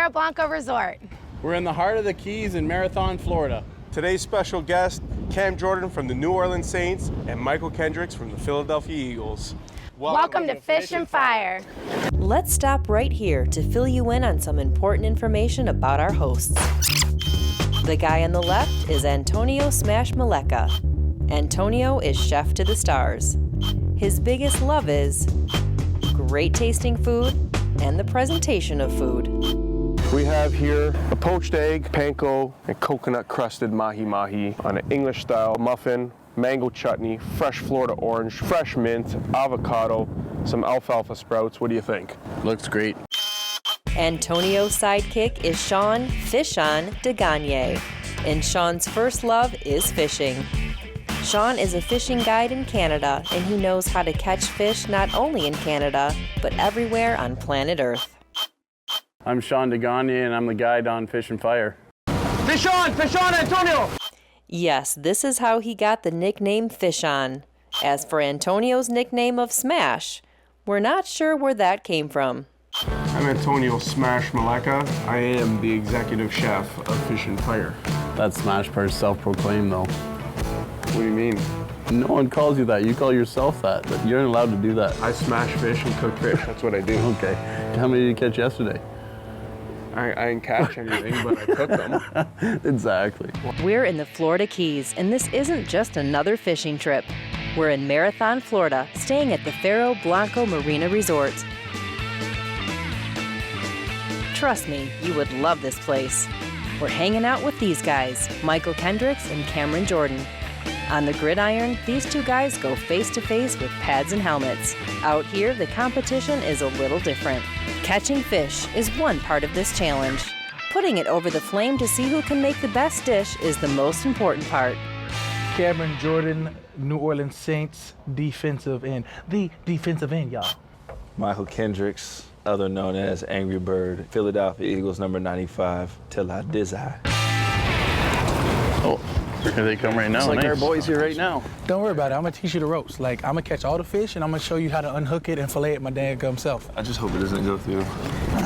Cerro Blanco Resort. We're in the heart of the Keys in Marathon, Florida. Today's special guest, Cam Jordan from the New Orleans Saints and Mychal Kendricks from the Philadelphia Eagles. Welcome to Fish and Fire. Let's stop right here to fill you in on some important information about our hosts. The guy on the left is Antonio Smash Maleka. Antonio is chef to the stars. His biggest love is great tasting food and the presentation of food. We have here a poached egg, panko, and coconut-crusted mahi-mahi on an English-style muffin, mango chutney, fresh Florida orange, fresh mint, avocado, some alfalfa sprouts. What do you think? Looks great. Antonio's sidekick is Shawn Fish-On de Gagne, and Shawn's first love is fishing. Shawn is a fishing guide in Canada, and he knows how to catch fish not only in Canada, but everywhere on planet Earth. I'm Shawn de Gagne, and I'm the guide on Fish and Fire. Fish on, Antonio! Yes, this is how he got the nickname Fish-On. As for Antonio's nickname of Smash, we're not sure where that came from. I'm Antonio Smash Maleka. I am the executive chef of Fish and Fire. That Smash part's self-proclaimed, though. What do you mean? No one calls you that. You call yourself that, but you're not allowed to do that. I smash fish and cook fish. That's what I do. Okay. How many did you catch yesterday? I didn't catch anything, but I cooked them. Exactly. We're in the Florida Keys, and this isn't just another fishing trip. We're in Marathon, Florida, staying at the Cerro Blanco Marina Resort. Trust me, you would love this place. We're hanging out with these guys, Mychal Kendricks and Cameron Jordan. On the gridiron, these two guys go face-to-face with pads and helmets. Out here, the competition is a little different. Catching fish is one part of this challenge. Putting it over the flame to see who can make the best dish is the most important part. Cameron Jordan, New Orleans Saints, defensive end. The defensive end, y'all. Mychal Kendricks, other known as Angry Bird, Philadelphia Eagles number 95, till I die. Oh, here they come right now. It's like our boys here right now. Don't worry about it. I'm gonna teach you the ropes. Like, I'm gonna catch all the fish and I'm gonna show you how to unhook it and fillet it my dad himself. I just hope it doesn't go through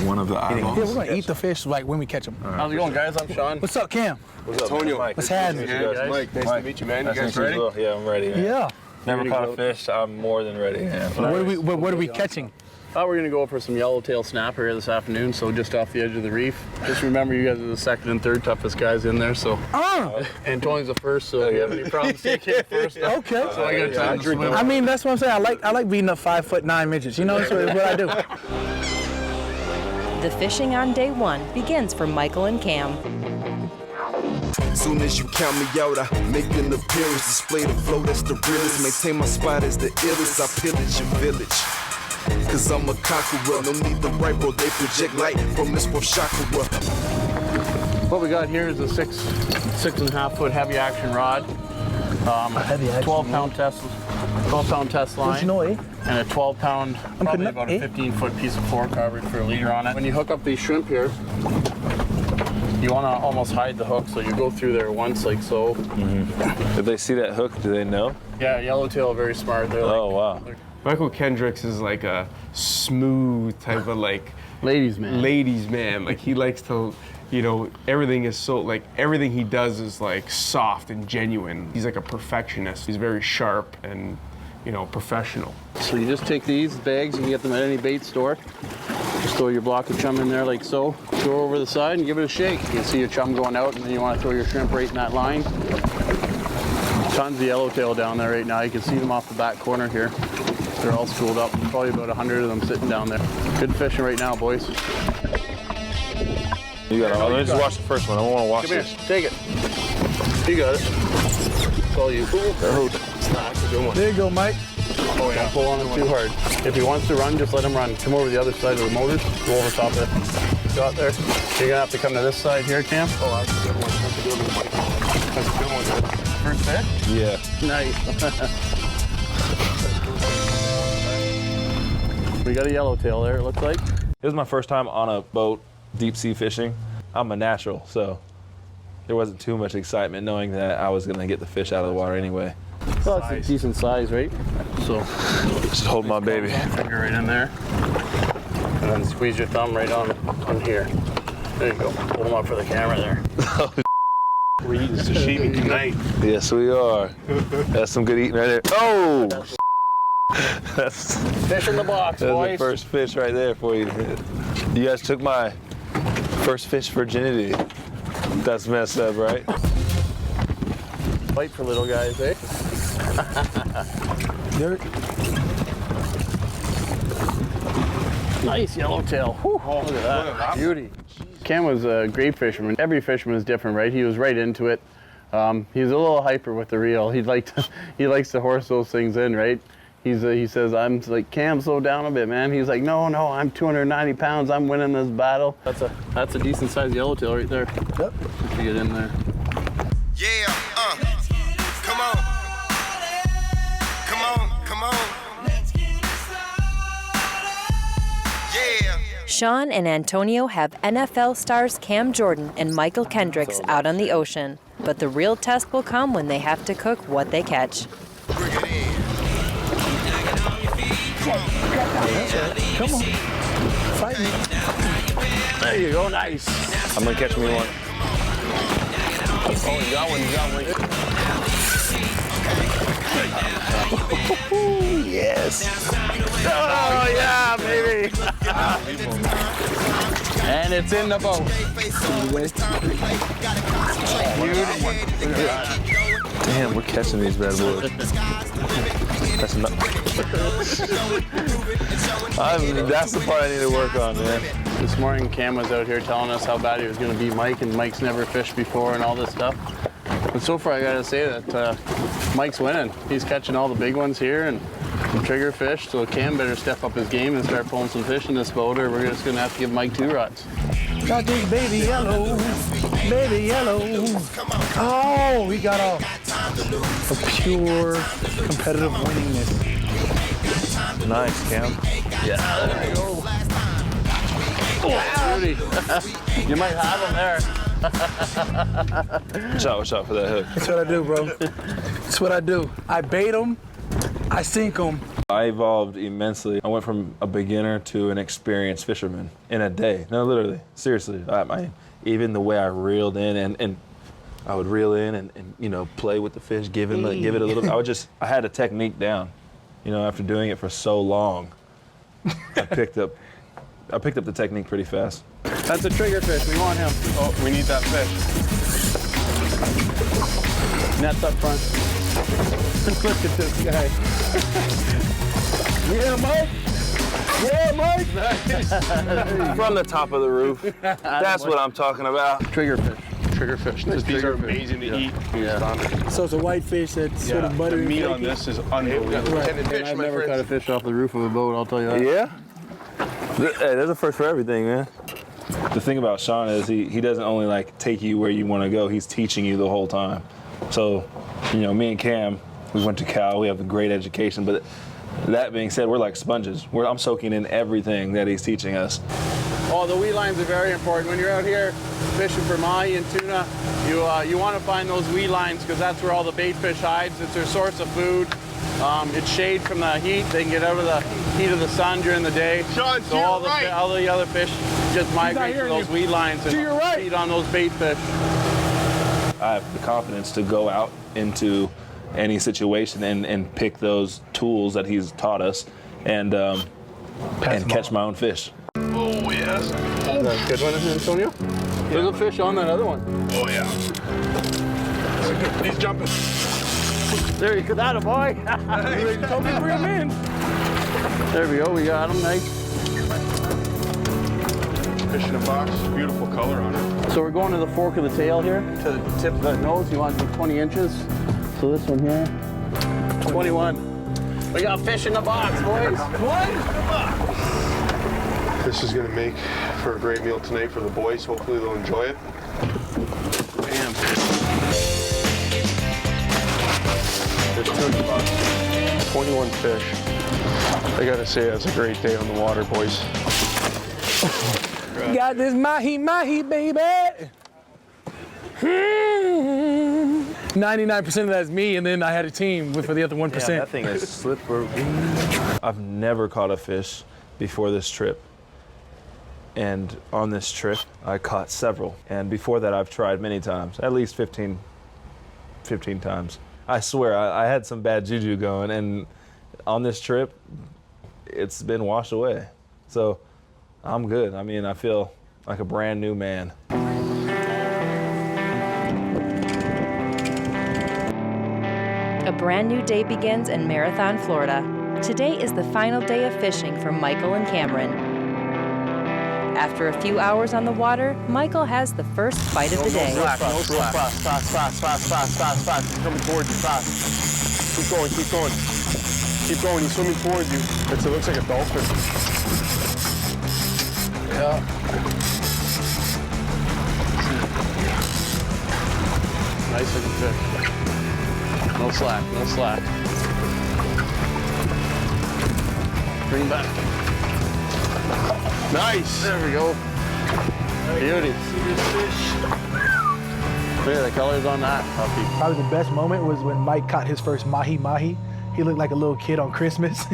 one of the eyeballs. Yeah, we're gonna eat the fish like when we catch them. How's it going, guys? I'm Shawn. What's up, Cam? What's up, Antonio? Mike? What's happening? Mike, nice to meet you, man. You guys ready? Yeah, I'm ready. Man. Yeah. Never caught a fish. I'm more than ready. Yeah. What are we catching? We're going to go for some yellowtail snapper here this afternoon, so just off the edge of the reef. Just remember, you guys are the second and third toughest guys in there, so. Antonio's the first, so if you have any problems, take him first. Okay. So I got time to swim. I mean, that's what I'm saying. I like beating up 5'9" midgets. You know, that's what I do. The fishing on day one begins for Mychal and Cam. Soon as you count me out, I make an appearance. Display the flow that's the realest. Maintain my spot as the illest. I pillage your village. Cause I'm a conqueror, no need the right, bro. They project light from this worth chakra. What we got here is a 6.5 foot heavy action rod. Heavy action, 12-pound test line. Don't you know, eh? And a 12-pound, probably about a 15-foot piece of floor coverage for a leader on it. When you hook up these shrimp here, you want to almost hide the hook, so you go through there once, like so. Mm-hmm. If they see that hook, do they know? Yeah, yellowtail are very smart. They're Oh, wow. Mychal Kendricks is like a smooth type of like ladies man. Like he likes to, you know, everything is so like everything he does is like soft and genuine. He's like a perfectionist. He's very sharp and, you know, professional. So you just take these bags, you can get them at any bait store. Just throw your block of chum in there like so. Throw over the side and give it a shake. You can see your chum going out, and then you want to throw your shrimp right in that line. Tons of yellowtail down there right now. You can see them off the back corner here. They're all schooled up. Probably about 100 of them sitting down there. Good fishing right now, boys. You got it. Let me just watch the first one. I don't want to watch Come this. here, take it. You got it. It's all you. That's a good one. There you go, Mike. Oh yeah. Don't pull on him too hard. If he wants to run, just let him run. Come over the other side of the motors. Go over top of it. Got there. You're gonna have to come to this side here, Cam. Oh, that's a good one. That's a good one. That's a good one. First fish? Yeah. Nice. We got a yellowtail there, it looks like. It was my first time on a boat, deep sea fishing. I'm a natural, so there wasn't too much excitement knowing that I was gonna get the fish out of the water anyway. Well, it's a decent size, right? So just hold my baby. Finger right in there, and then squeeze your thumb right on here. There you go. Hold them up for the camera there. We're eating sashimi tonight. Yes, we are. That's some good eating right there. Oh! That's Fish in the box, the boys. first fish right there for you. You guys took my first fish virginity. That's messed up, right? Fight for little guys, eh? Nice yellowtail. Whew, look at that. Beauty. Cam was a great fisherman. Every fisherman is different, right? He was right into it. He's a little hyper with the reel. He likes to horse those things in, right? He says, I'm like, Cam, slow down a bit, man. He's like, no, I'm 290 pounds. I'm winning this battle. That's a decent sized yellowtail right there. Yep. If you get in there. Yeah, come on. Come on. Yeah. Shawn and Antonio have NFL stars Cam Jordan and Mychal Kendricks out on the ocean. But the real test will come when they have to cook what they catch. Bring it in. Come on. Fight me. There you go, nice. I'm gonna catch me one. Oh, you got one. Yes. Oh, yeah, baby. And it's in the boat. Damn, we're catching these bad boys. That's not. That's the part I need to work on, man. This morning, Cam was out here telling us how bad he was going to beat Mike, and Mike's never fished before and all this stuff. And so far, I got to say that Mike's winning. He's catching all the big ones here and trigger fish, so Cam better step up his game and start pulling some fish in this boat, or we're just going to have to give Mike 2 rods. Got this baby yellow. Baby yellow. Oh, he got a pure competitive winningness. Nice, Cam. Yeah, there you go. Oh, beauty. You might have him there. Watch out for that hook. That's what I do, bro. That's what I do. I bait them, I sink them. I evolved immensely. I went from a beginner to an experienced fisherman in a day. No, literally, seriously. Even the way I reeled in and I would reel in and play with the fish, give it a little. I had a technique down. After doing it for so long, I picked up the technique pretty fast. That's a trigger fish. We want him. Oh, we need that fish. Net's up front. Look at this guy. Yeah, Mike. Yeah, Mike. From the top of the roof. That's what I'm talking about. Trigger fish. Trigger fish. Nice These are trigger fish. amazing to eat. Yeah. So it's a white fish that's sort of buttery. The meat on this is unbelievable. Right. And I've never caught a fish off the roof of a boat, I'll tell you that. Yeah? Hey, there's a first for everything, man. The thing about Shawn is he doesn't only take you where you want to go, he's teaching you the whole time. So, me and Cam, we went to Cal, we have a great education, but that being said, we're like sponges. I'm soaking in everything that he's teaching us. Oh, the weed lines are very important. When you're out here fishing for mahi and tuna, you want to find those weed lines because that's where all the bait fish hides. It's their source of food. It's shade from the heat. They can get out of the heat of the sun during the day. Sean, so all the other fish just migrate to those weed lines and feed on those bait fish. I have the confidence to go out into any situation and pick those tools that he's taught us and catch my own fish. Oh, yes. That's a good one, Antonio. There's a fish on that other one. Oh, yeah. He's jumping. There you go, that a boy. You told me to bring him in. There we go, we got him, nice. Fish in a box, beautiful color on it. So we're going to the fork of the tail here, to the tip of the nose. You want to do 20 inches. So this one here, 21. We got fish in the box, boys. What? This is going to make for a great meal tonight for the boys. Hopefully they'll enjoy it. Bam. There's 30 bucks. 21 fish. I got to say, that's a great day on the water, boys. Got this mahi, baby. 99% of that is me, and then I had a team for the other 1%. Yeah, that thing is slippery. I've never caught a fish before this trip. And on this trip, I caught several. And before that, I've tried many times, at least 15 times. I swear, I had some bad juju going, and on this trip, it's been washed away. So I'm good. I mean, I feel like a brand new man. A brand new day begins in Marathon, Florida. Today is the final day of fishing for Mychal and Cameron. After a few hours on the water, Mychal has the first bite of the day. Fast. Coming towards you, fast. Keep going. Keep going, he's swimming towards you. It looks like a dolphin. Yeah. Nice looking fish. No slack. Bring him back. Nice. There we go. Beauty. Look at the colors on that puppy. Probably the best moment was when Mike caught his first mahi-mahi. He looked like a little kid on Christmas.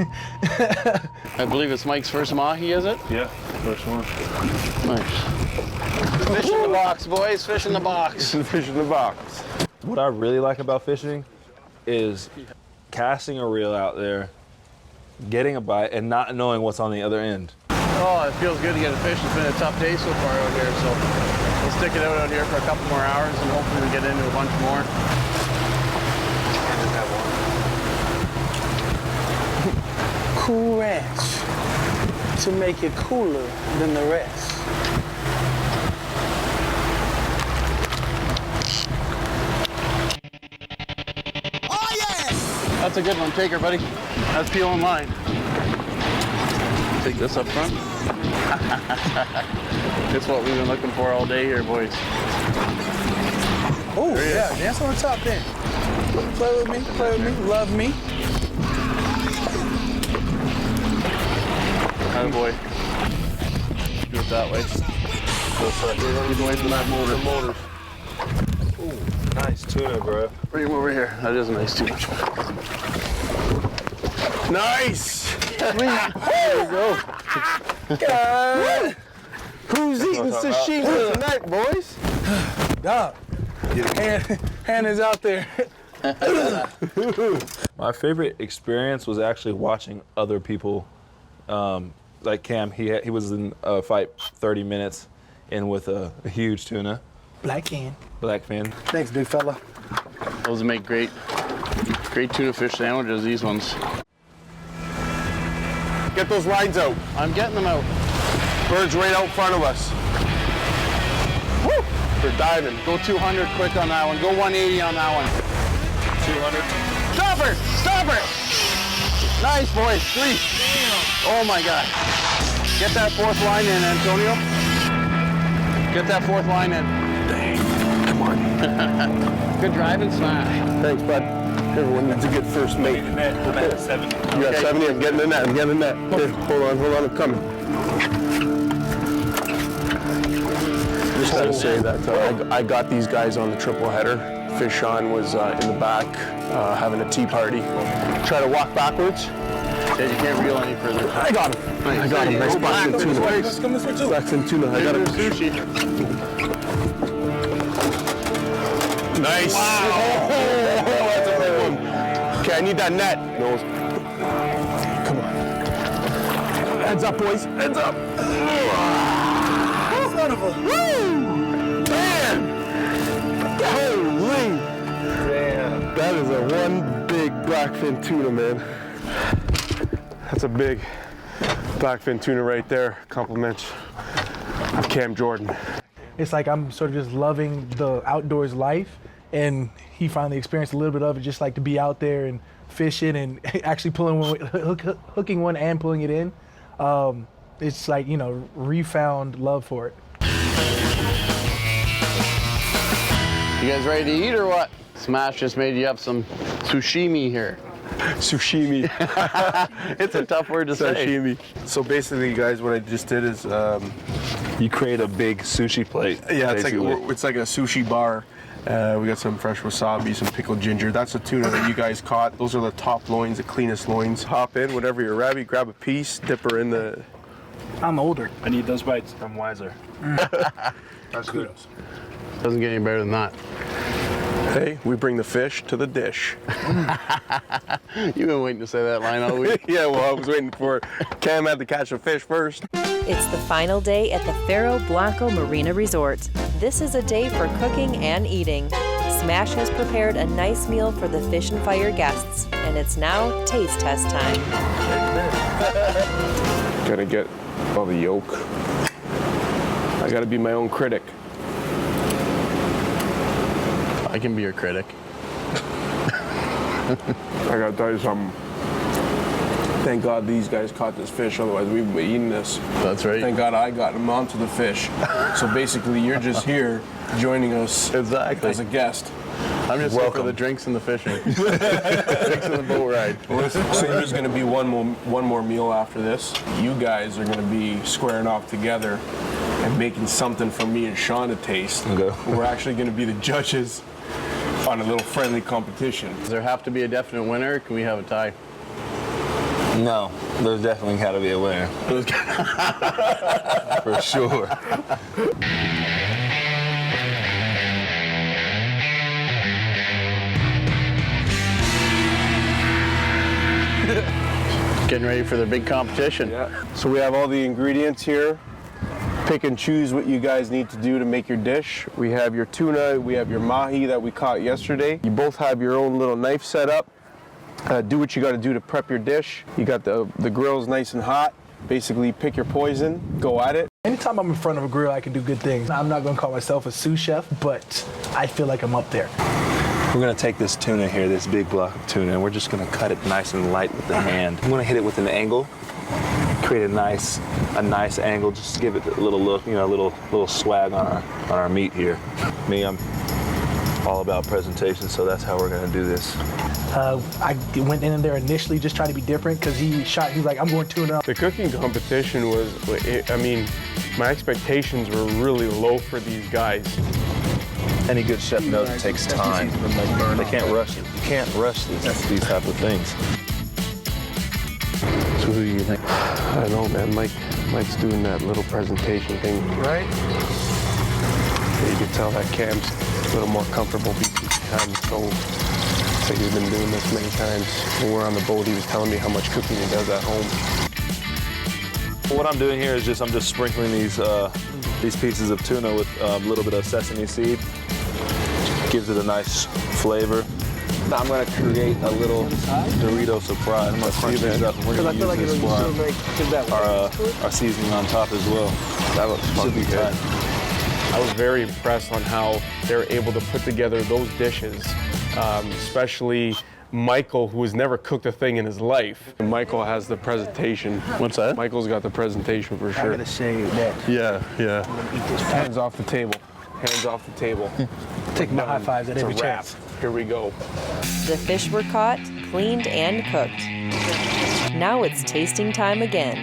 I believe it's Mike's first mahi, is it? Yeah, first one. Nice. Fish in the box, boys. Fish in the box. Fish in the box. What I really like about fishing is casting a reel out there, getting a bite, and not knowing what's on the other end. Oh, it feels good to get a fish. It's been a tough day so far out here, so we'll stick it out here for a couple more hours and hopefully we get into a bunch more. Cool Ranch to make it cooler than the rest. Oh yeah! That's a good one. Take her, buddy. That's peeling line. Take this up front. It's what we've been looking for all day here, boys. Oh, yeah, dance on top then. Play with me, love me. Atta boy. Do it that way. Get away from that motor. Ooh, nice tuna, bro. Bring him over here. That is a nice tuna. Nice. There you go. God. Who's eating sashimi tonight, boys? Dog. Hand is out there. My favorite experience was actually watching other people. Like Cam, he was in a fight 30 minutes in with a huge tuna. Blackfin. Thanks, big fella. Those make great tuna fish sandwiches, these ones. Get those lines out. I'm getting them out. Bird's right out in front of us. Woo! They're diving. Go 200 quick on that one. Go 180 on that one. 200. Stop her! Nice, boys. 3. Oh, my God. Get that 4th line in, Antonio. Get that 4th line in. Come on. Good driving smash. Thanks, bud. Everyone needs a good first mate. I'm at 70. You got 70? I'm getting in that. Here, hold on, I'm coming. Just gotta say that I got these guys on the triple header. Fish Shawn was in the back having a tea party. Try to walk backwards. Yeah, you can't reel any further. I got him. Nice blackfin tuna. Blackfin tuna. I got him. Sushi. Nice. Wow. Oh, that's a big one. Okay, I need that net. No. Come on. Heads up, boys. Heads up. Son of a. Woo! Man! Holy! Damn. That is a one big blackfin tuna, man. That's a big blackfin tuna right there. Compliments of Cam Jordan. It's like I'm sort of just loving the outdoors life, and he finally experienced a little bit of it, just like to be out there and fishing and actually pulling one, hooking one and pulling it in. It's like, you know, refound love for it. You guys ready to eat or what? Smash just made you up some sushimi here. Sushimi. It's a tough word to say. Sashimi. So basically, guys, what I just did is, You create a big sushi plate. yeah, it's basically. like a sushi bar. We got some fresh wasabi, some pickled ginger. That's the tuna that you guys caught. Those are the top loins, the cleanest loins. Hop in, whatever you're grabbing, grab a piece, dip her in the I'm older. I need those bites. I'm wiser. That's good. Doesn't get any better than that. Hey, we bring the fish to the dish. You've been waiting to say that line all week. Yeah, well, I was waiting for Cam had to catch a fish first. It's the final day at the Faro Blanco Marina Resort. This is a day for cooking and eating. Smash has prepared a nice meal for the Fish and Fire guests, and it's now taste test time. Gotta get all the yolk. I gotta be my own critic. I can be your critic. I gotta tell you something. Thank God these guys caught this fish, otherwise we would be eating this. That's right. Thank God I got them onto the fish. So basically you're just here joining us Exactly. as a guest. I'm just here for Welcome. the drinks and the fishing. Drinks and the boat ride. So there's gonna be one more meal after this. You guys are gonna be squaring off together and making something for me and Shawn to taste. Okay. We're actually gonna be the judges on a little friendly competition. Does there have to be a definite winner, or can we have a tie? No, there's definitely got to be a winner. For sure. Getting ready for the big competition. Yeah. So we have all the ingredients here. Pick and choose what you guys need to do to make your dish. We have your tuna, we have your mahi that we caught yesterday. You both have your own little knife set up. Do what you got to do to prep your dish. You got the grills nice and hot. Basically pick your poison, go at it. Anytime I'm in front of a grill, I can do good things. I'm not gonna call myself a sous chef, but I feel like I'm up there. We're gonna take this tuna here, this big block of tuna, and we're just gonna cut it nice and light with the hand. I'm gonna hit it with an angle, create a nice angle, just to give it a little look, a little swag on our meat here. Me, I'm all about presentation, so that's how we're gonna do this. I went in there initially just trying to be different because he was like, I'm going tuna. The cooking competition was, my expectations were really low for these guys. Any good chef knows it takes time. They can't rush it. You can't rush these type of things. So who do you think? I don't know, man. Mike's doing that little presentation thing. Right? You can tell that Cam's a little more comfortable behind the stove. It's like he's been doing this many times. When we're on the boat, he was telling me how much cooking he does at home. What I'm doing here is I'm just sprinkling these pieces of tuna with a little bit of sesame seed. Gives it a nice flavor. Now I'm going to create a little Dorito surprise. I'm going to crunch these up, and we're going to use this for our seasoning on top as well. That looks fucking good. I was very impressed on how they were able to put together those dishes, especially Mychal, who has never cooked a thing in his life. Mychal has the presentation. What's that? Mychal's got the presentation for sure. I gotta say that. Yeah. Hands off the table. Hands off the table. Take my high fives at It's a every wrap. chance. Here we go. The fish were caught, cleaned, and cooked. Now it's tasting time again.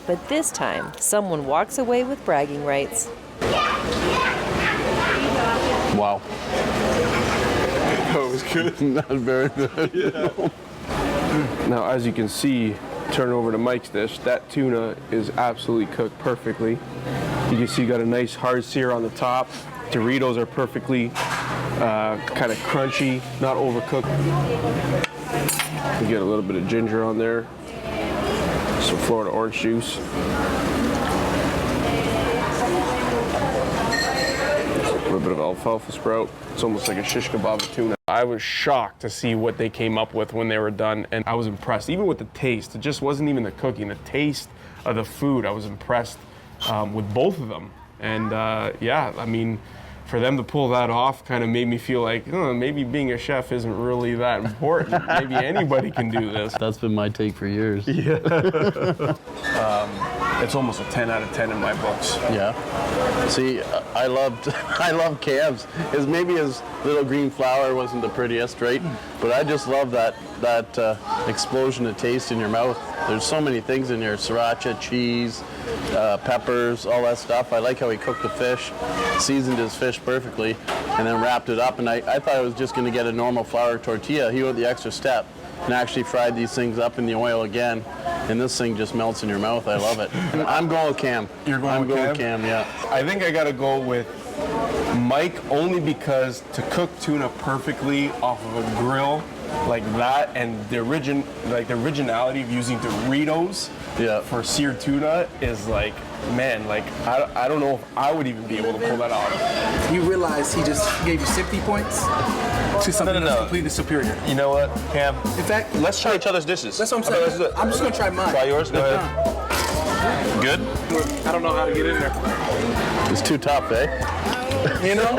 But this time, someone walks away with bragging rights. Wow. That was good. That was very good. Now, as you can see, turn over to Mike's dish, that tuna is absolutely cooked perfectly. You can see you got a nice hard sear on the top. Doritos are perfectly kind of crunchy, not overcooked. You get a little bit of ginger on there. Some Florida orange juice. A little bit of alfalfa sprout. It's almost like a shish kebab of tuna. I was shocked to see what they came up with when they were done, and I was impressed. Even with the taste, it just wasn't even the cooking. The taste of the food, I was impressed with both of them. And yeah, I mean, for them to pull that off kind of made me feel like, maybe being a chef isn't really that important. Maybe anybody can do this. That's been my take for years. Yeah. It's almost a 10 out of 10 in my books. Yeah. See, I love Cam's. Maybe his little green flower wasn't the prettiest, right? But I just love that explosion of taste in your mouth. There's so many things in here: sriracha, cheese, peppers, all that stuff. I like how he cooked the fish, seasoned his fish perfectly, and then wrapped it up. And I thought I was just going to get a normal flour tortilla. He went the extra step. and actually fried these things up in the oil again. And this thing just melts in your mouth. I love it. I'm going with Cam. You're going I'm with going Cam? with Cam, yeah. I think I gotta go with Mike, only because to cook tuna perfectly off of a grill like that, and the originality of using Doritos for seared tuna is like, man, like I don't know if I would even be able to pull that off. You realize he just gave you 60 points to something that's completely superior. You know what, Cam? In fact, Let's try each other's dishes. that's what I'm saying. Let's do it. I'm just gonna try mine. Try yours. Go ahead. Good. I don't know how to get in there. It's too tough, eh? You know?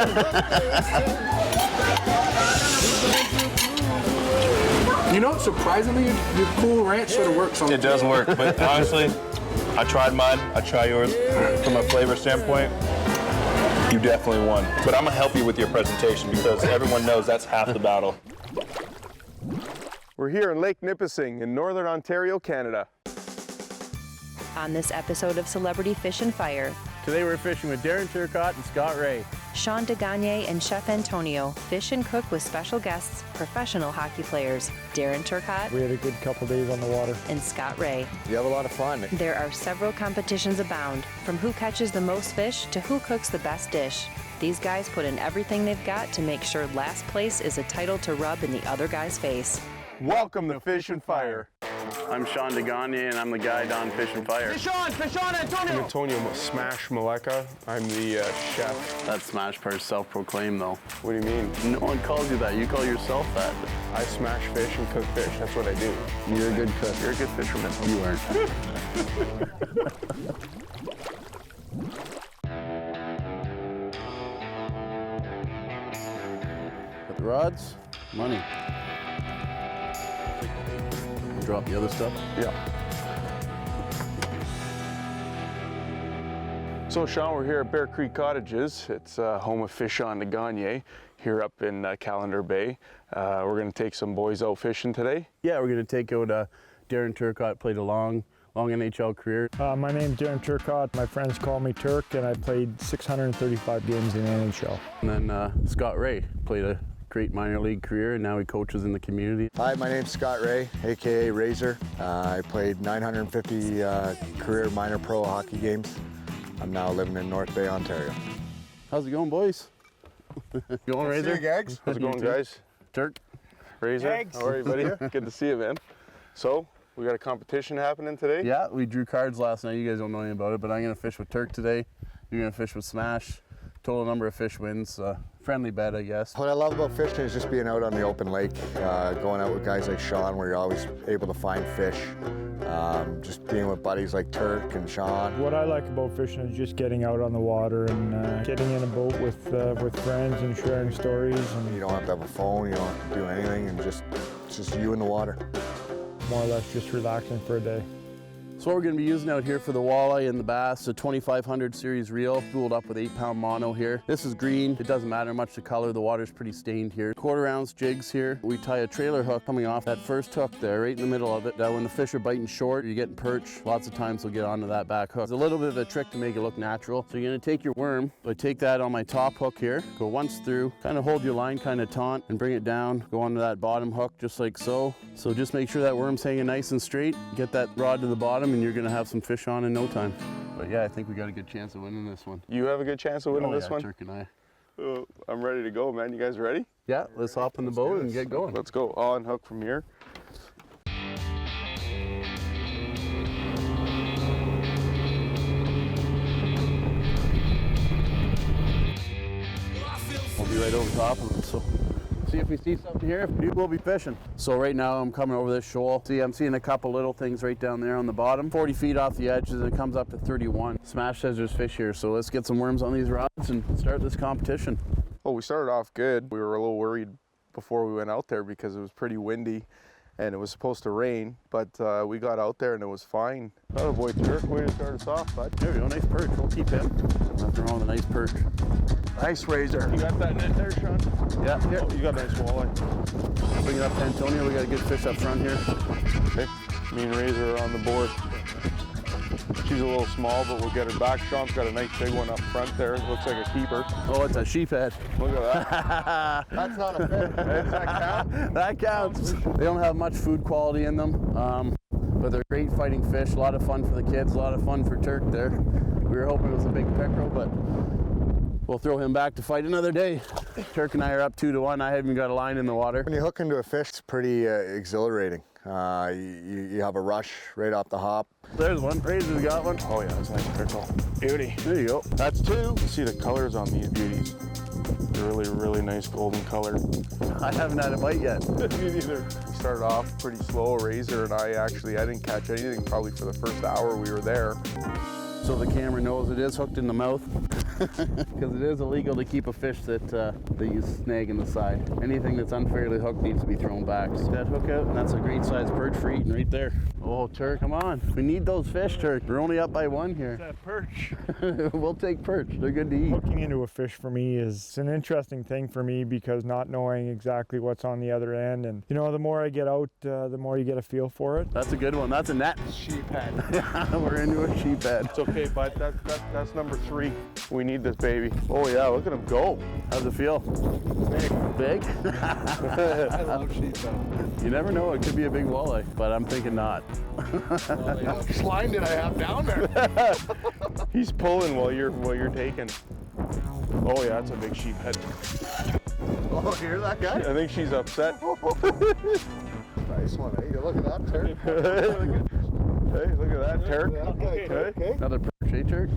You know, surprisingly, your Cool Ranch sort of works on It does work, but honestly, I tried mine. I try yours. From a flavor standpoint, you definitely won. But I'm gonna help you with your presentation because everyone knows that's half the battle. We're here in Lake Nipissing in Northern Ontario, Canada. On this episode of Celebrity Fish and Fire, Today we're fishing with Darren Turcotte and Scott Ray. Shawn and Chef Antonio fish and cook with special guests, professional hockey players, Darren Turcotte We had a good couple days on the water. and Scott Ray. You have a lot of fun. There are several competitions abound, from who catches the most fish to who cooks the best dish. These guys put in everything they've got to make sure last place is a title to rub in the other guy's face. Welcome to Fish and Fire. I'm Shawn and I'm the guide on Fish and Fire. Shawn and Antonio. Antonio Smash Maleka. I'm the chef. That smash part's self-proclaimed, though. What do you mean? No one calls you that. You call yourself that. I smash fish and cook fish. That's what I do. You're a good cook. You're a good fisherman. You aren't. Got the rods, money. Drop the other stuff. Yeah. So Shawn, we're here at Bear Creek Cottages. It's home of Shawn and Antonio here up in Callender Bay. We're gonna take some boys out fishing today. Yeah, we're gonna take out Darren Turcotte. Played a long NHL career. My name's Darren Turcotte. My friends call me Turk, and I played 635 games in the NHL. And then Scott Ray played a great minor league career, and now he coaches in the community. Hi, my name's Scott Ray, aka Razor. I played 950 career minor pro hockey games. I'm now living in North Bay, Ontario. How's it going, boys? Going, Razor? See you, Gags. How's it going, guys? Turk? Razor, Eggs. how are you, buddy? Good to see you, man. So, we got a competition happening today? Yeah, we drew cards last night. You guys don't know anything about it, but I'm gonna fish with Turk today. You're gonna fish with Smash. Total number of fish wins. Friendly bet, I guess. What I love about fishing is just being out on the open lake, going out with guys like Shawn, where you're always able to find fish. Just being with buddies like Turk and Shawn. What I like about fishing is just getting out on the water and getting in a boat with friends and sharing stories. You And don't have to have a phone, you don't have to do anything, and it's just you in the water. more or less just relaxing for a day. So what we're going to be using out here for the walleye and the bass, a 2500 series reel, spooled up with 8-pound mono here. This is green. It doesn't matter much the color. The water's pretty stained here. 1/4 ounce jigs here. We tie a trailer hook coming off that first hook there, right in the middle of it. When the fish are biting short, you're getting perch. Lots of times they'll get onto that back hook. It's a little bit of a trick to make it look natural. So you're going to take your worm. So I take that on my top hook here, go once through, kind of hold your line kind of taut and bring it down, go onto that bottom hook just like so. So just make sure that worm's hanging nice and straight. Get that rod to the bottom and you're going to have some fish on in no time. But yeah, I think we got a good chance of winning this one. You have a good chance of winning this one? Turk and I. I'm ready to go, man. You guys ready? Yeah, let's hop in the boat and get going. Let's go. I'll unhook from here. We'll be right over top of them, so see if we see something here. If we do, we'll be fishing. So right now I'm coming over this shoal. See, I'm seeing a couple little things right down there on the bottom. 40 feet off the edges, and it comes up to 31. Smash says there's fish here, so let's get some worms on these rods and start this competition. Well, we started off good. We were a little worried before we went out there because it was pretty windy and it was supposed to rain, but we got out there and it was fine. Oh boy, Turk, way to start us off, bud. There we go, nice perch. We'll keep him. Nothing wrong with a nice perch. Nice Razor. You got that net there, Shawn? Yeah, here. Oh, you got a nice walleye. Bring it up to Antonio. We got a good fish up front here. Okay, me and Razor are on the board. She's a little small, but we'll get her back. Sean's got a nice big one up front there. Looks like a keeper. Oh, it's a sheephead. Look at that. That's not a fish. Does that count? That counts. They don't have much food quality in them, but they're great fighting fish. A lot of fun for the kids, a lot of fun for Turk there. We were hoping it was a big pickerel, but we'll throw him back to fight another day. Turk and I are up 2-1. I haven't got a line in the water. When you hook into a fish, it's pretty exhilarating. You have a rush right off the hop. There's one. Razor's got one. Oh yeah, that's a nice pickerel. Beauty. There you go. That's 2. You see the colors on these beauties. They're really, really nice golden color. I haven't had a bite yet. Me neither. We started off pretty slow. Razor and I didn't catch anything probably for the first hour we were there. So the camera knows it is hooked in the mouth, because it is illegal to keep a fish that you snag in the side. Anything that's unfairly hooked needs to be thrown back. So that hook out, and that's a great size perch for eating right there. Oh, Turk, come on. We need those fish, Turk. We're only up by 1 here. That perch. We'll take perch. They're good to eat. Hooking into a fish for me is an interesting thing for me, because not knowing exactly what's on the other end, and you know, the more I get out, the more you get a feel for it. That's a good one. That's a net. Sheephead. We're into a sheephead. It's okay, bud. That's number 3. We need this baby. Oh yeah, look at him go. How's it feel? Big? I love sheephead. You never know. It could be a big walleye, but I'm thinking not. How much line did I have down there? He's pulling while you're taking. Oh yeah, that's a big sheephead. Oh, hear that guy? I think she's upset. Nice one, eh? Look at that, Turk. Hey, look at that, Turk. Okay. Another perch, eh, Turk?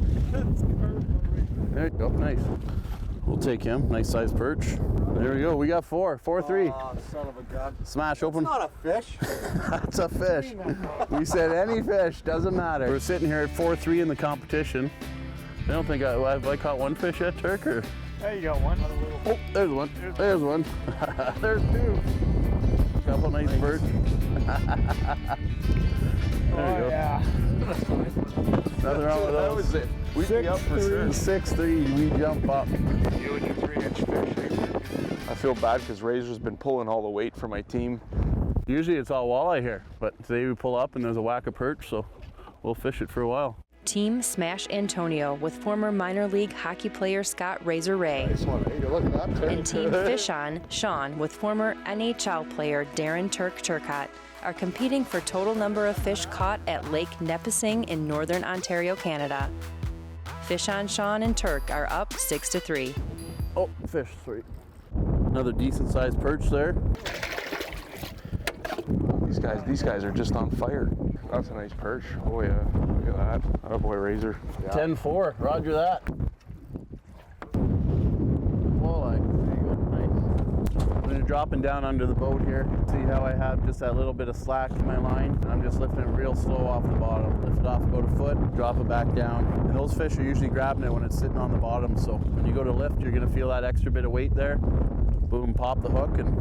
There you go. Nice. We'll take him. Nice size perch. There we go. We got 4. 4-3. Oh, son of a gun. Smash open. It's not a fish. That's a fish. We said any fish, doesn't matter. We're sitting here at 4-3 in the competition. I don't think have I caught 1 fish yet, Turk? Or? Hey, you got one. Oh, there's one. There's one. There's 2. Couple nice perch. There you go. Yeah. Nothing wrong with those. We'd be up for sure. 6-3, we jump up. You and your 3-inch fish. I feel bad because Razor's been pulling all the weight for my team. Usually it's all walleye here, but today we pull up and there's a whack of perch, so we'll fish it for a while. Team Smash Antonio with former minor league hockey player Scott Razor Ray. Nice one, eh? Look at that, Turk. And Team Fish On, Shawn with former NHL player Darren Turcotte are competing for total number of fish caught at Lake Nipissing in northern Ontario, Canada. Fish On, Shawn, and Turk are up 6-3. Oh, fish 3. Another decent sized perch there. These guys are just on fire. That's a nice perch. Oh yeah, look at that. Attaboy, Razor. Yeah. 10-4, roger that. Walleye, there you go, nice. I'm gonna dropping down under the boat here. See how I have just that little bit of slack in my line? And I'm just lifting it real slow off the bottom. Lift it off about a foot, drop it back down. And those fish are usually grabbing it when it's sitting on the bottom. So when you go to lift, you're gonna feel that extra bit of weight there. Boom, pop the hook, and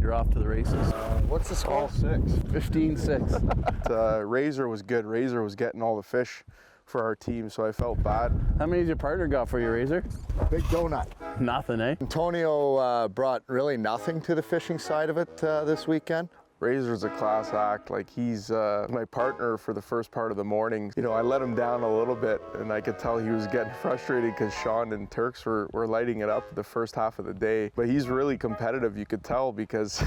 you're off to the races. What's the score? 15-6. Razor was good. Razor was getting all the fish for our team, so I felt bad. How many's your partner got for you, Razor? Big donut. Nothing, eh? Antonio brought really nothing to the fishing side of it this weekend. Razor's a class act. Like, he's my partner for the first part of the morning. You know, I let him down a little bit, and I could tell he was getting frustrated because Shawn and Turks were lighting it up the first half of the day. But he's really competitive, you could tell, because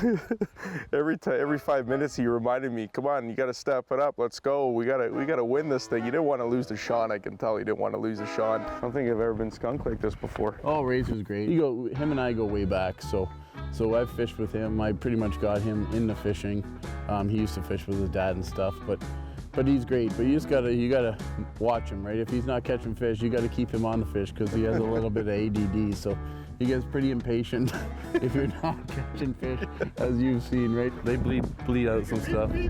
every 5 minutes he reminded me, come on, you got to step it up. Let's go. We gotta win this thing. You didn't want to lose to Shawn. I can tell he didn't want to lose to Shawn. I don't think I've ever been skunked like this before. Oh, Razor's great. Him and I go way back, so I've fished with him. I pretty much got him into fishing. He used to fish with his dad and stuff, but he's great. But you gotta watch him, right? If he's not catching fish, you gotta keep him on the fish because he has a little bit of ADD. So he gets pretty impatient if you're not catching fish, as you've seen, right? They bleed out some stuff. He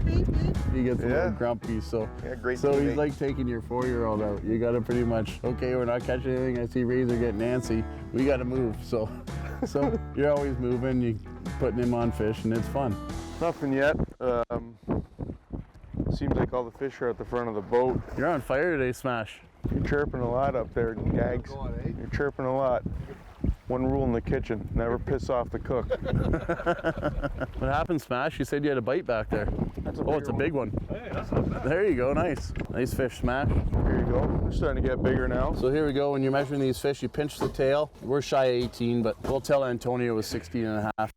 gets a little grumpy. So great so teammate. he's like taking your 4-year-old out. You gotta pretty much, okay, we're not catching anything. I see Razor getting antsy. We gotta move. So you're always moving. You putting him on fish, and it's fun. Nothing yet. Seems like all the fish are at the front of the boat. You're on fire today, Smash. You're chirping a lot up there, Gags. You're chirping a lot. One rule in the kitchen, never piss off the cook. What happened, Smash? You said you had a bite back there. It's a big one. Hey, that's not bad. There you go, nice. Nice fish, Smash. Here you go. They're starting to get bigger now. So here we go, when you're measuring these fish, you pinch the tail. We're shy of 18, but we'll tell Antonio it was 16 and a half.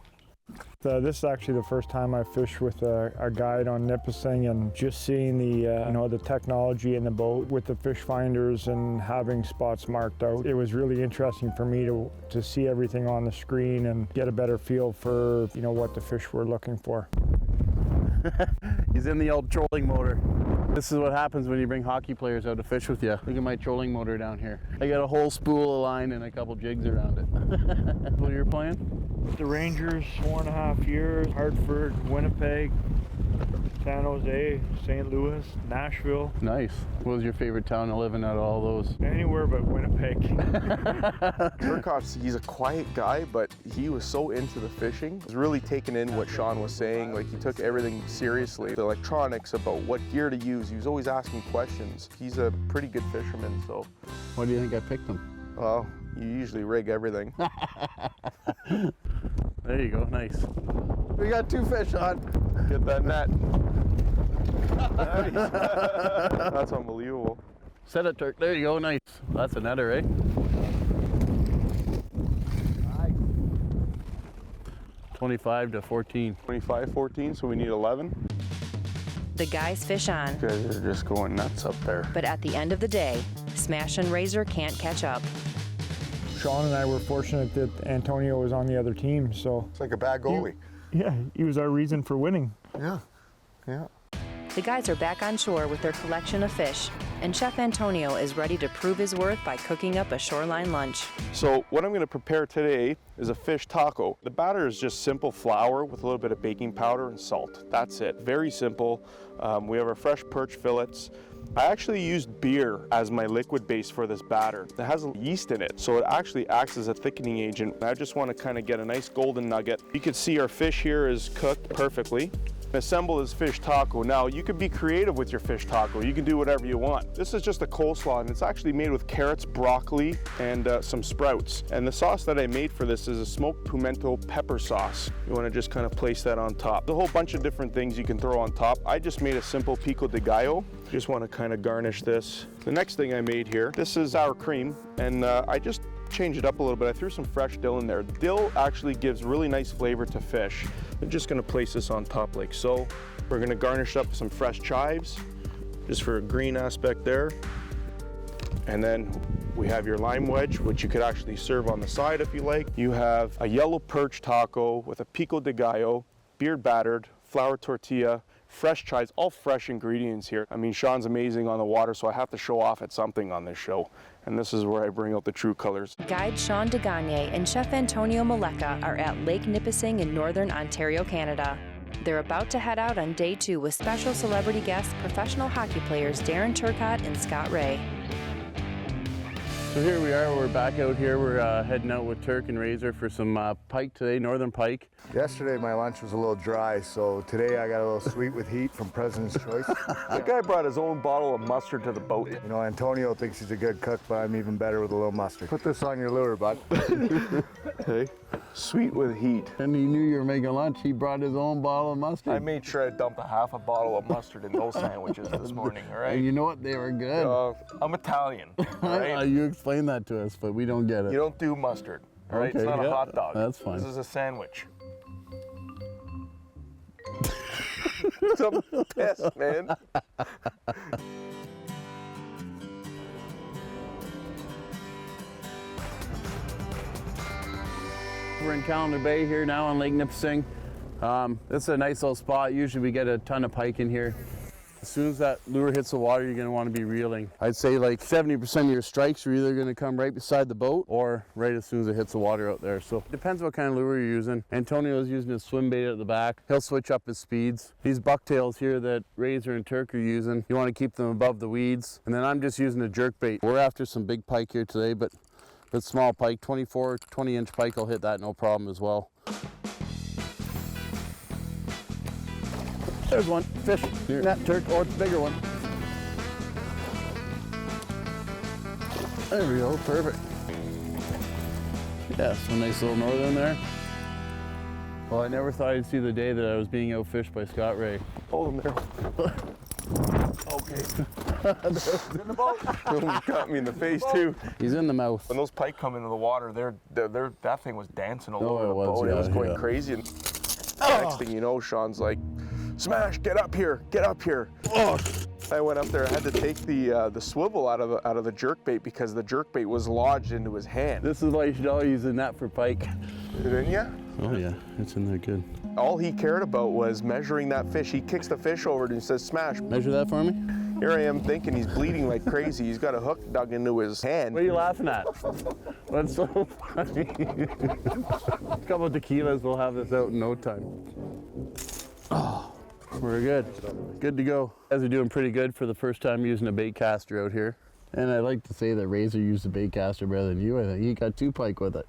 This is actually the first time I fished with a guide on Nipissing, and just seeing the technology in the boat with the fish finders and having spots marked out. It was really interesting for me to see everything on the screen and get a better feel for what the fish were looking for. He's in the old trolling motor. This is what happens when you bring hockey players out to fish with you. Look at my trolling motor down here. I got a whole spool of line and a couple jigs around it. What you're playing? The Rangers, 4.5 years, Hartford, Winnipeg, San Jose, St. Louis, Nashville. Nice. What was your favorite town to live in out of all those? Anywhere but Winnipeg. Turkoff's, he's a quiet guy, but he was so into the fishing. He was really taking in what Shawn was saying. Like, he took everything seriously. The electronics, about what gear to use. He was always asking questions. He's a pretty good fisherman, so. Why do you think I picked him? Well, you usually rig everything. There you go, nice. We got 2 fish on. Get that net. Nice. That's unbelievable. Set it, Turk. There you go, nice. That's a netter, eh? Nice. 25 to 14. 25, 14, so we need 11. The guys fish on, You guys are just going nuts up there. but at the end of the day, Smash and Razor can't catch up. Shawn and I were fortunate that Antonio was on the other team, so It's like a bad goalie. he was our reason for winning. Yeah. The guys are back on shore with their collection of fish, and Chef Antonio is ready to prove his worth by cooking up a shoreline lunch. So what I'm going to prepare today is a fish taco. The batter is just simple flour with a little bit of baking powder and salt. That's it. Very simple. We have our fresh perch fillets. I actually used beer as my liquid base for this batter. It has yeast in it, so it actually acts as a thickening agent. I just want to kind of get a nice golden nugget. You can see our fish here is cooked perfectly. Assemble this fish taco. Now, you can be creative with your fish taco. You can do whatever you want. This is just a coleslaw, and it's actually made with carrots, broccoli, and some sprouts. And the sauce that I made for this is a smoked pimento pepper sauce. You want to just kind of place that on top. There's a whole bunch of different things you can throw on top. I just made a simple pico de gallo. Just want to kind of garnish this. The next thing I made here, this is sour cream, and I just changed it up a little bit. I threw some fresh dill in there. Dill actually gives really nice flavor to fish. I'm just going to place this on top like so. We're going to garnish up with some fresh chives, just for a green aspect there. And then we have your lime wedge, which you could actually serve on the side if you like. You have a yellow perch taco with a pico de gallo, beard battered, flour tortilla, fresh chives, all fresh ingredients here. I mean, Shawn's amazing on the water, so I have to show off at something on this show. And this is where I bring out the true colors. Guide Shawn DeGagne and Chef Antonio Maleka are at Lake Nipissing in northern Ontario, Canada. They're about to head out on day 2 with special celebrity guests, professional hockey players Darren Turcotte and Scott Ray. So here we are, we're back out here. We're heading out with Turks and Razor for some pike today, northern pike. Yesterday my lunch was a little dry, so today I got a little sweet with heat from President's Choice. The guy brought his own bottle of mustard to the boat. You know, Antonio thinks he's a good cook, but I'm even better with a little mustard. Put this on your lure, bud. Hey, sweet with heat. And he knew you were making lunch. He brought his own bottle of mustard. I made sure I dumped a half a bottle of mustard in those sandwiches this morning, all right? And you know what? They were good. I'm Italian, all right? You explained that to us, but we don't get it. You don't do mustard, all right? Okay, It's not a yeah, hot dog. that's fine. This is a sandwich. It's a piss, man. We're in Calendar Bay here now on Lake Nipissing. This is a nice little spot. Usually we get a ton of pike in here. As soon as that lure hits the water, you're gonna wanna be reeling. I'd say like 70% of your strikes are either gonna come right beside the boat or right as soon as it hits the water out there. So it depends what kind of lure you're using. Antonio's using his swim bait at the back. He'll switch up his speeds. These bucktails here that Razor and Turk are using, you wanna keep them above the weeds. And then I'm just using a jerk bait. We're after some big pike here today, but small pike, 24, 20-inch pike will hit that no problem as well. There's one fish. Here. Net Turk, or it's a bigger one. There we go, perfect. Yeah, so a nice little northern there. Well, I never thought I'd see the day that I was being outfished by Scott Ray. Hold him there. Okay. He's in the boat. Got me in the face too. He's in the mouth. When those pike come into the water, that thing was dancing all over the boat. Yeah, it was going yeah. crazy. And next thing you know, Sean's like, "Smash! Get up here! Get up here!" I went up there. I had to take the swivel out of the jerkbait because the jerkbait was lodged into his hand. This is why you should always use a net for pike. Didn't ya? Oh yeah, it's in there good. All he cared about was measuring that fish. He kicks the fish over and he says, "Smash." Measure that for me. Here I am thinking he's bleeding like crazy. He's got a hook dug into his hand. What are you laughing at? That's so funny. A couple of tequilas, we'll have this out in no time. Oh, we're good. Good to go. You guys are doing pretty good for the first time using a bait caster out here. And I'd like to say that Razor used a bait caster better than you. I think he got 2 pike with it.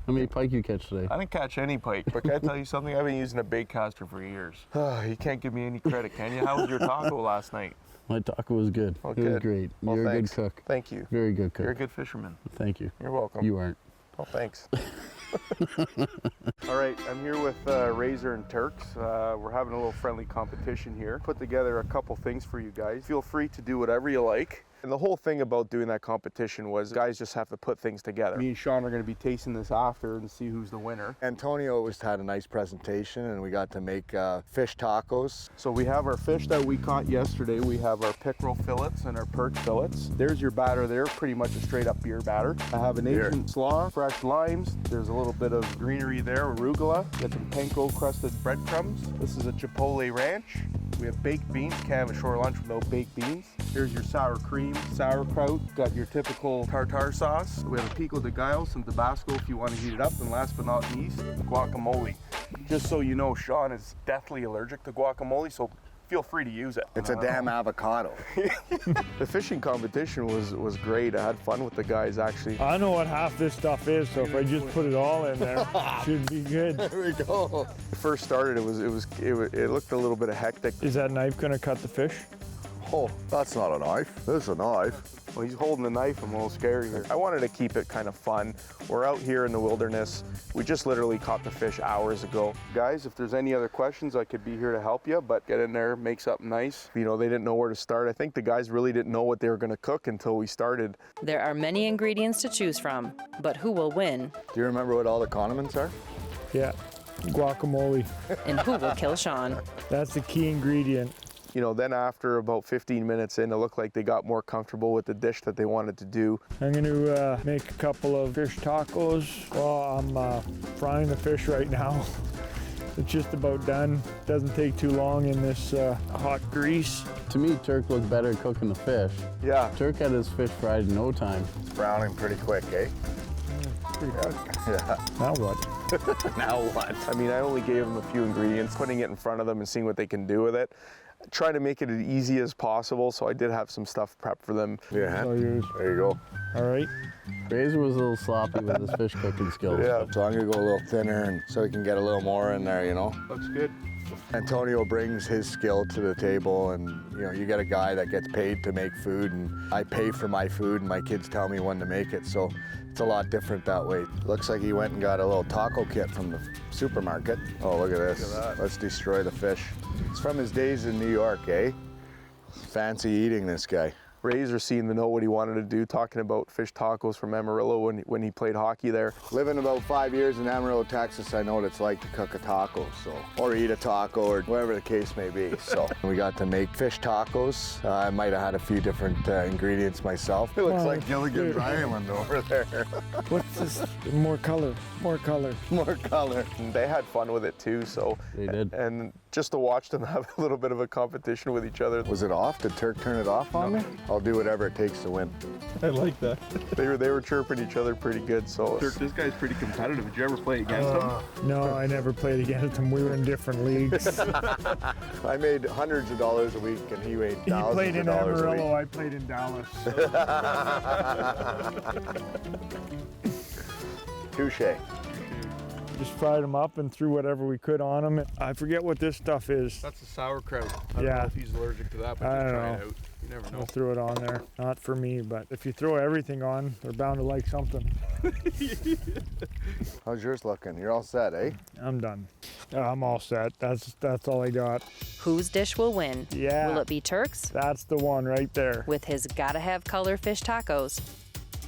How many pike you catch today? I didn't catch any pike, but can I tell you something? I've been using a bait caster for years. You can't give me any credit, can you? How was your taco last night? My taco was good. Oh, it good. was great. Well, You're thanks. a good cook. Thank you. Very good cook. You're a good fisherman. Thank you. You're welcome. You aren't. Oh, thanks. All right, I'm here with Razor and Turks. We're having a little friendly competition here. Put together a couple things for you guys. Feel free to do whatever you like. And the whole thing about doing that competition was guys just have to put things together. Me and Shawn are going to be tasting this after and see who's the winner. Antonio just had a nice presentation and we got to make fish tacos. So we have our fish that we caught yesterday. We have our pickerel fillets and our perch fillets. There's your batter there, pretty much a straight up beer batter. I have an Asian slaw, fresh limes. There's a little bit of greenery there, arugula. Got some panko crusted breadcrumbs. This is a chipotle ranch. We have baked beans. Can't have a shore lunch without baked beans. Here's your sour cream, sauerkraut. Got your typical tartare sauce. We have a pico de gallo, some Tabasco if you want to heat it up. And last but not least, guacamole. Just so you know, Shawn is deathly allergic to guacamole, so feel free to use it. It's a damn avocado. The fishing competition was great. I had fun with the guys, actually. I know what half this stuff is, so if I just put it all in there, should be good. There we go. First started, it looked a little bit hectic. Is that knife gonna cut the fish? Oh, that's not a knife. This is a knife. Well, he's holding the knife. I'm a little scary here. I wanted to keep it kind of fun. We're out here in the wilderness. We just literally caught the fish hours ago. Guys, if there's any other questions, I could be here to help you, but get in there, make something nice. You know, they didn't know where to start. I think the guys really didn't know what they were going to cook until we started. There are many ingredients to choose from, but who will win Do you remember what all the condiments are? Yeah, guacamole. and who will kill Shawn? That's the key ingredient. You know, then after about 15 minutes in, it looked like they got more comfortable with the dish that they wanted to do. I'm going to make a couple of fish tacos. Well, I'm frying the fish right now. It's just about done. Doesn't take too long in this hot grease. To me, Turk looked better at cooking the fish. Yeah. Turk had his fish fried in no time. It's browning pretty quick, eh? Pretty good. Yeah. Now what? Now what? I mean, I only gave them a few ingredients, putting it in front of them and seeing what they can do with it. Try to make it as easy as possible, so I did have some stuff prepped for them. Yeah. All yours. There you go. All right. Razor was a little sloppy with his fish cooking skills. Yeah. So I'm gonna go a little thinner and so we can get a little more in there, you know? Looks good. Antonio brings his skill to the table and you know, you get a guy that gets paid to make food and I pay for my food and my kids tell me when to make it. So it's a lot different that way. Looks like he went and got a little taco kit from the supermarket. Oh, look at this. Look at that. Let's destroy the fish. It's from his days in New York, eh? Fancy eating, this guy. Razor seemed to know what he wanted to do, talking about fish tacos from Amarillo when he played hockey there. Living about 5 years in Amarillo, Texas, I know what it's like to cook a taco, so, or eat a taco, or whatever the case may be. So we got to make fish tacos. I might have had a few different ingredients myself. It looks like Gilligan's Island over there. What's this? More color. More color. More color. And they had fun with it too, so. They did. And just to watch them have a little bit of a competition with each other. Was it off? Did Turk turn it off on me? I'll do whatever it takes to win. I like that. They were chirping each other pretty good, so. Turk, this guy's pretty competitive. Did you ever play against him? No, I never played against him. We were in different leagues. I made hundreds of dollars a week and he made He thousands played of in dollars a week. Amarillo, I played in Dallas. Touche. Just fried them up and threw whatever we could on them. I forget what this stuff is. That's a sauerkraut. I don't know if he's allergic to that, I don't know. You never I'll throw it on there. Not for me, but if you throw everything on, they're bound to like something. How's yours looking? You're all set, eh? I'm done. I'm all set. That's all I got. Whose dish will win? Yeah. Will it be Turks That's the one right there. with his gotta have color fish tacos?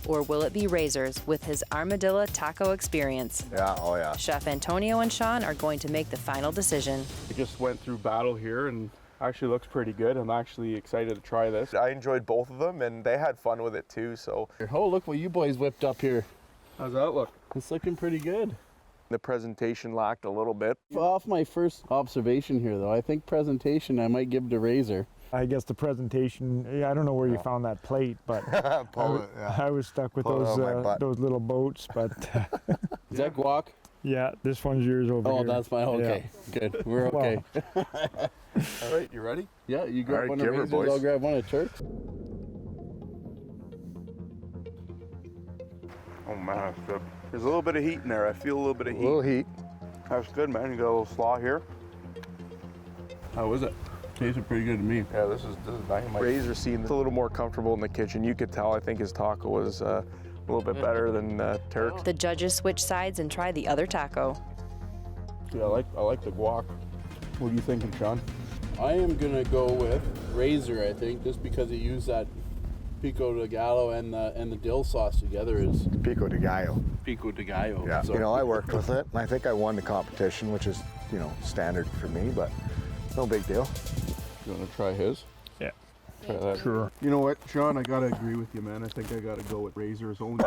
Or will it be Razor's with his armadillo taco experience? Yeah, oh yeah. Chef Antonio and Shawn are going to make the final decision. I just went through battle here and actually looks pretty good. I'm actually excited to try this. I enjoyed both of them and they had fun with it too, so. Oh, look what you boys whipped up here. How's that look? It's looking pretty good. The presentation lacked a little bit. Off my first observation here, though, I think presentation I might give to Razor. I guess the presentation, I don't know where you found that plate, but I was stuck with those little boats, but. Is that guac? Yeah, this one's yours over here. Oh, that's my, okay, good, we're okay. All right, you ready? Yeah, you grab right, one of give her, Razor's, boys. I'll grab one of Turks. Oh man, that's good. There's a little bit of heat in there. I feel a little bit of heat. A little heat. That's good, man. You got a little slaw here. How is it? Tasted pretty good to me. Yeah, this is dynamite. Razor seemed a little more comfortable in the kitchen. You could tell, I think his taco was a little bit better than Turks. The judges switch sides and try the other taco. Yeah, I like the guac. What are you thinking, Shawn? I am gonna go with Razor, I think, just because he used that pico de gallo and the dill sauce together is Pico de gallo. pico de gallo. Yeah. So. You know, I worked with it, and I think I won the competition, which is, you know, standard for me, but no big deal. You want to try his? Yeah. Try that. Sure. You know what, Shawn? I gotta agree with you, man. I think I gotta go with Razor's only.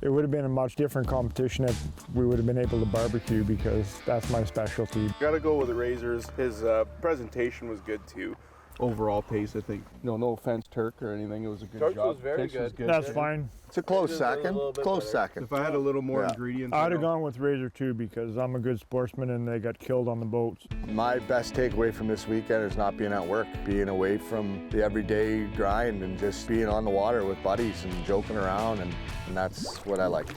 It would have been a much different competition if we would have been able to barbecue because that's my specialty. Gotta go with the Razor's. His presentation was good too. Overall taste, I think. No offense, Turk or anything. It was a good Turks job. was very Fish good. That's fine. It's a close It is second. a little bit Close better. second. If I had a little more Yeah. ingredients, I'd have gone with Razor too because I'm a good sportsman and they got killed on the boats. My best takeaway from this weekend is not being at work, being away from the everyday grind and just being on the water with buddies and joking around, and that's what I like.